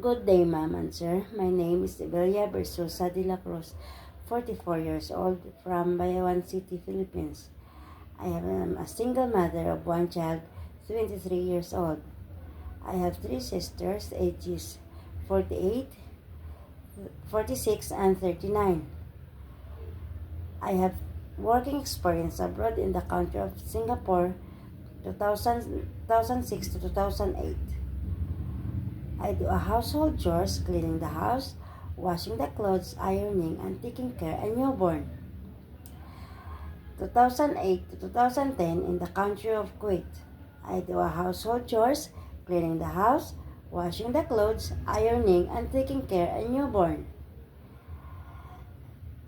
Good day, ma'am and sir. My name is Evelia Bersosa de la Cruz, 44 years old, from Bayawan City, Philippines. I am a single mother of one child, 23 years old. I have three sisters, ages 48, 46, and 39. I have working experience abroad in the country of Singapore, 2006 to 2008. I do a household chores, cleaning the house, washing the clothes, ironing, and taking care of a newborn. 2008 to 2010 in the country of Kuwait. I do a household chores, cleaning the house, washing the clothes, ironing, and taking care of a newborn.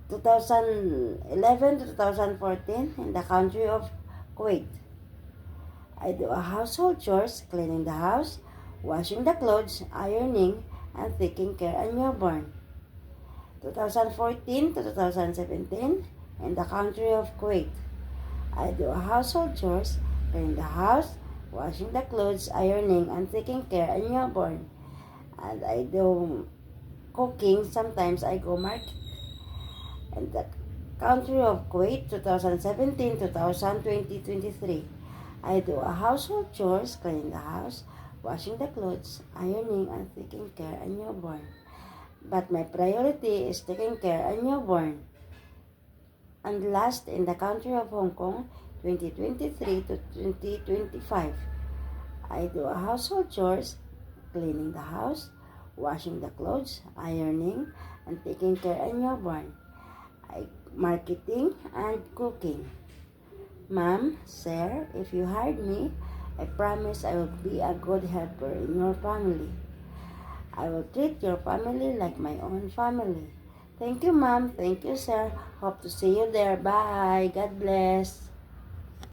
2011 to 2014 in the country of Kuwait. I do a household chores, cleaning the house, washing the clothes, ironing, and taking care of a newborn. 2014 to 2017 in the country of Kuwait. I do a household chores, cleaning the house, washing the clothes, ironing, and taking care of a newborn. And I do cooking. Sometimes I go market. In the country of Kuwait, 2017 to 2023. I do a household chores, cleaning the house, washing the clothes, ironing, and taking care of a newborn. But my priority is taking care of a newborn. And last, in the country of Hong Kong, 2023 to 2025, I do a household chores, cleaning the house, washing the clothes, ironing, and taking care of a newborn. Marketing and cooking. Ma'am, sir, if you hired me, I promise I will be a good helper in your family. I will treat your family like my own family. Thank you, ma'am. Thank you, sir. Hope to see you there. Bye. God bless.